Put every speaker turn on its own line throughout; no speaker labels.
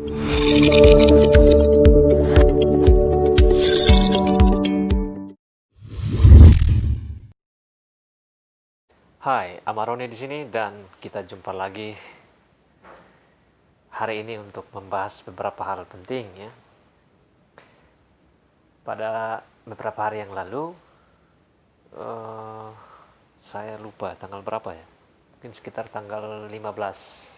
Hai, Amaroni di sini dan kita jumpa lagi hari ini untuk membahas beberapa hal penting ya. Pada beberapa hari yang lalu, saya lupa tanggal berapa ya, mungkin sekitar tanggal 15.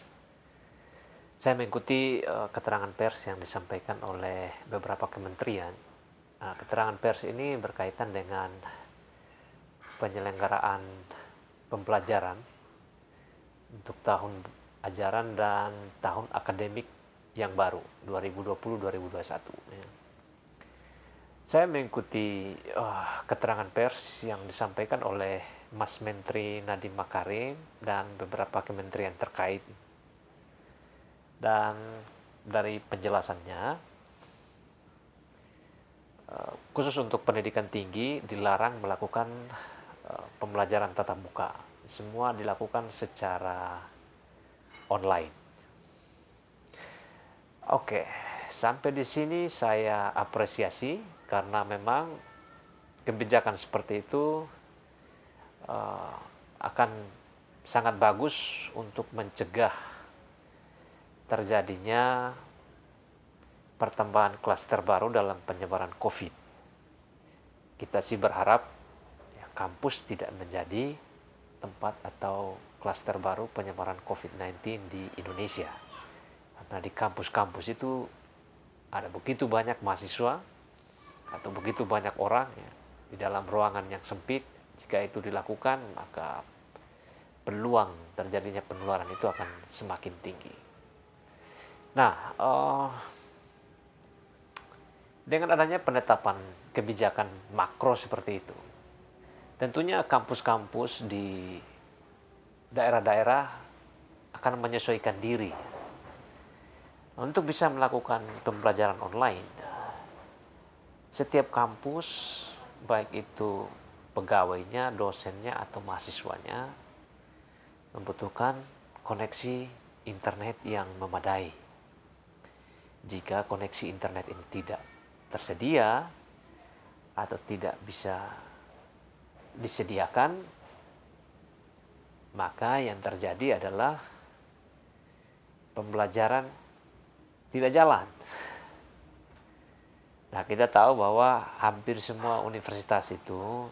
Saya mengikuti keterangan pers yang disampaikan oleh beberapa kementerian. Nah, keterangan pers ini berkaitan dengan penyelenggaraan pembelajaran untuk tahun ajaran dan tahun akademik yang baru 2020-2021 ya. Saya mengikuti keterangan pers yang disampaikan oleh Mas Menteri Nadiem Makarim dan beberapa kementerian terkait, dan dari penjelasannya khusus untuk pendidikan tinggi dilarang melakukan pembelajaran tatap muka. Semua dilakukan secara online. Oke, sampai di sini saya apresiasi karena memang kebijakan seperti itu akan sangat bagus untuk mencegah terjadinya pertambahan klaster baru dalam penyebaran COVID. Kita sih berharap ya, kampus tidak menjadi tempat atau klaster baru penyebaran COVID-19 di Indonesia. Karena di kampus-kampus itu ada begitu banyak mahasiswa atau begitu banyak orang ya, di dalam ruangan yang sempit. Jika itu dilakukan, maka peluang terjadinya penularan itu akan semakin tinggi. Nah, dengan adanya penetapan kebijakan makro seperti itu, tentunya kampus-kampus di daerah-daerah akan menyesuaikan diri untuk bisa melakukan pembelajaran online. Setiap kampus, baik itu pegawainya, dosennya, atau mahasiswanya, membutuhkan koneksi internet yang memadai. Jika koneksi internet ini tidak tersedia atau tidak bisa disediakan, maka yang terjadi adalah pembelajaran tidak jalan. Nah, kita tahu bahwa hampir semua universitas itu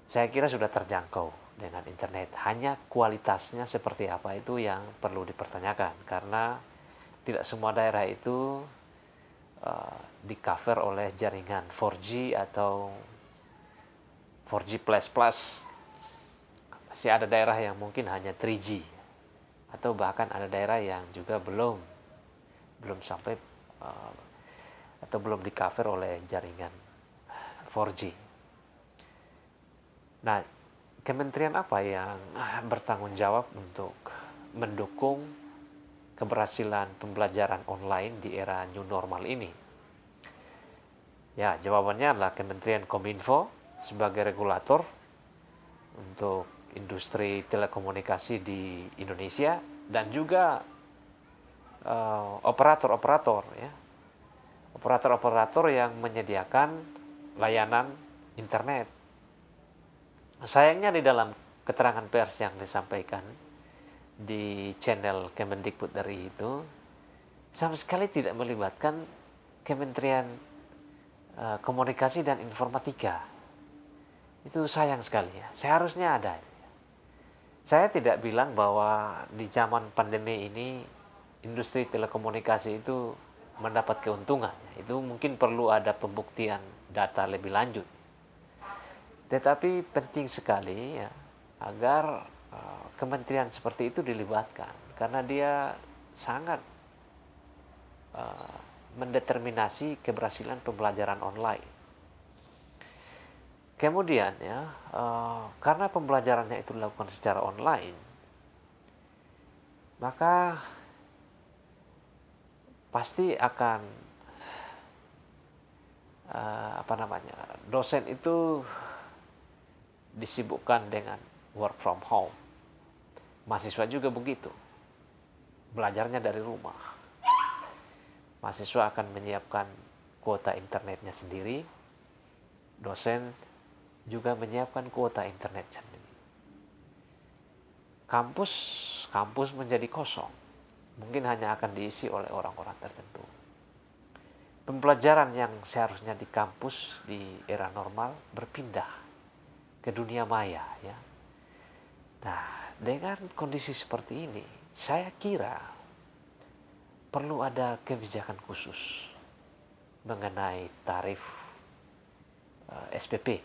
saya kira sudah terjangkau dengan internet. Hanya kualitasnya seperti apa itu yang perlu dipertanyakan, karena tidak semua daerah itu di-cover oleh jaringan 4G atau 4G++. Masih ada daerah yang mungkin hanya 3G, atau bahkan ada daerah yang juga belum sampai atau belum di-cover oleh jaringan 4G. Nah, kementerian apa yang bertanggung jawab untuk mendukung keberhasilan pembelajaran online di era new normal ini? Ya, jawabannya adalah Kementerian Kominfo sebagai regulator untuk industri telekomunikasi di Indonesia, dan juga operator-operator ya. Operator-operator yang menyediakan layanan internet. Sayangnya di dalam keterangan pers yang disampaikan di channel Kemendikbud dari itu, sama sekali tidak melibatkan Kementerian Komunikasi dan Informatika. Itu sayang sekali ya. Seharusnya ada. Saya tidak bilang bahwa di zaman pandemi ini industri telekomunikasi itu mendapat keuntungan. Itu mungkin perlu ada pembuktian data lebih lanjut. Tetapi penting sekali ya, agar kementerian seperti itu dilibatkan, karena dia sangat mendeterminasi keberhasilan pembelajaran online. Kemudian ya, karena pembelajarannya itu dilakukan secara online, maka pasti akan dosen itu disibukkan dengan work from home. Mahasiswa juga begitu, belajarnya dari rumah. Mahasiswa akan menyiapkan kuota internetnya sendiri, dosen juga menyiapkan kuota internet sendiri. Kampus menjadi kosong, mungkin hanya akan diisi oleh orang-orang tertentu. Pembelajaran yang seharusnya di kampus di era normal berpindah ke dunia maya, ya. Nah, dengan kondisi seperti ini, saya kira perlu ada kebijakan khusus mengenai tarif SPP.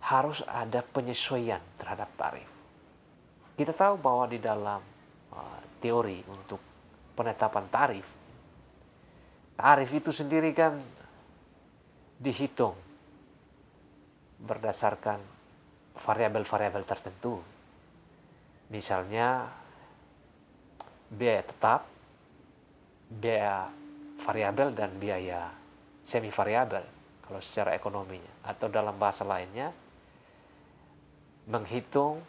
Harus ada penyesuaian terhadap tarif. Kita tahu bahwa di dalam teori untuk penetapan tarif itu sendiri kan dihitung berdasarkan variabel-variabel tertentu. Misalnya biaya tetap, biaya variabel, dan biaya semi variabel kalau secara ekonominya, atau dalam bahasa lainnya menghitung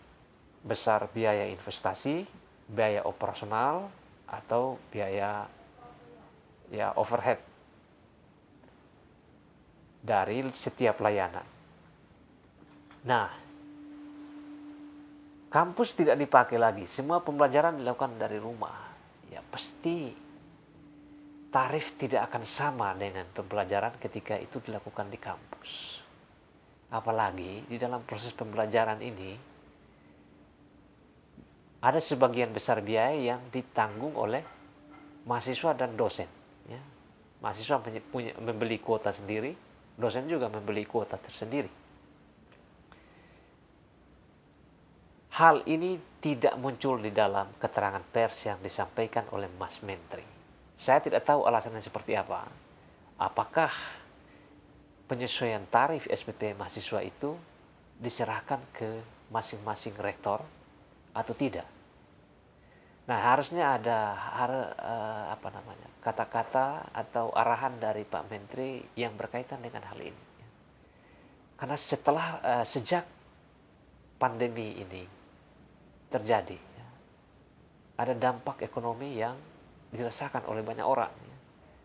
besar biaya investasi, biaya operasional, atau biaya overhead dari setiap layanan. Nah, kampus tidak dipakai lagi, semua pembelajaran dilakukan dari rumah. Ya pasti tarif tidak akan sama dengan pembelajaran ketika itu dilakukan di kampus. Apalagi di dalam proses pembelajaran ini ada sebagian besar biaya yang ditanggung oleh mahasiswa dan dosen. Ya. Mahasiswa membeli kuota sendiri, dosen juga membeli kuota tersendiri. Hal ini tidak muncul di dalam keterangan pers yang disampaikan oleh Mas Menteri. Saya tidak tahu alasannya seperti apa. Apakah penyesuaian tarif SPP mahasiswa itu diserahkan ke masing-masing rektor atau tidak? Nah, harusnya ada kata-kata atau arahan dari Pak Menteri yang berkaitan dengan hal ini. Karena sejak pandemi ini terjadi, ada dampak ekonomi yang dirasakan oleh banyak orang.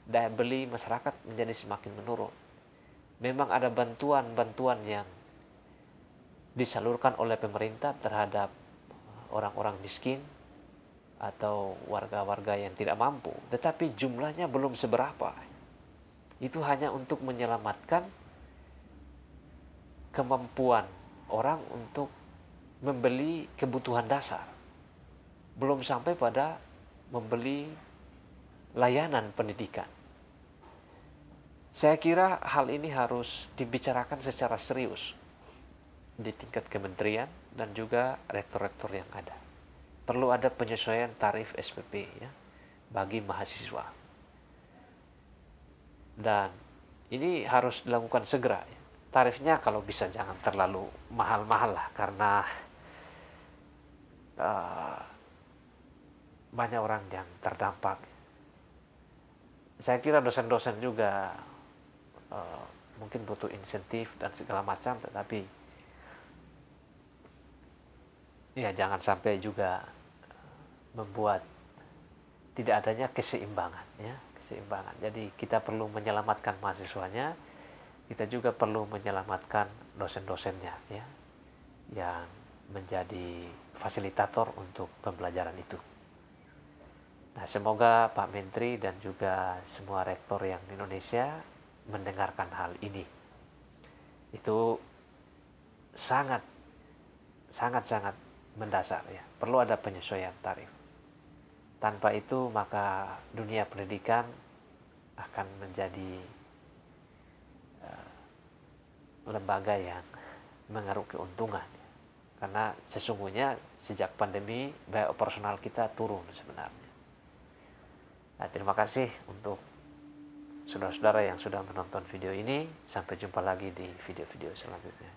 Daya beli masyarakat menjadi semakin menurun. Memang ada bantuan-bantuan yang disalurkan oleh pemerintah terhadap orang-orang miskin atau warga-warga yang tidak mampu, tetapi jumlahnya belum seberapa. Itu hanya untuk menyelamatkan kemampuan orang untuk membeli kebutuhan dasar, belum sampai pada membeli layanan pendidikan. Saya kira hal ini harus dibicarakan secara serius di tingkat kementerian dan juga rektor-rektor yang ada. Perlu ada penyesuaian tarif SPP ya bagi mahasiswa. Dan ini harus dilakukan segera. Ya. Tarifnya kalau bisa jangan terlalu mahal-mahal lah, karena banyak orang yang terdampak. Saya kira dosen-dosen juga mungkin butuh insentif dan segala macam, tetapi ya jangan sampai juga membuat tidak adanya keseimbangan, ya, keseimbangan. Jadi kita perlu menyelamatkan mahasiswanya, kita juga perlu menyelamatkan dosen-dosennya, ya, yang menjadi fasilitator untuk pembelajaran itu. Nah, semoga Pak Menteri dan juga semua rektor yang di Indonesia mendengarkan hal ini. Itu sangat mendasar ya. Perlu ada penyesuaian tarif. Tanpa itu maka dunia pendidikan akan menjadi lembaga yang mengeruk keuntungan. Karena sesungguhnya sejak pandemi biaya operasional kita turun sebenarnya. Nah, terima kasih untuk saudara-saudara yang sudah menonton video ini. Sampai jumpa lagi di video-video selanjutnya.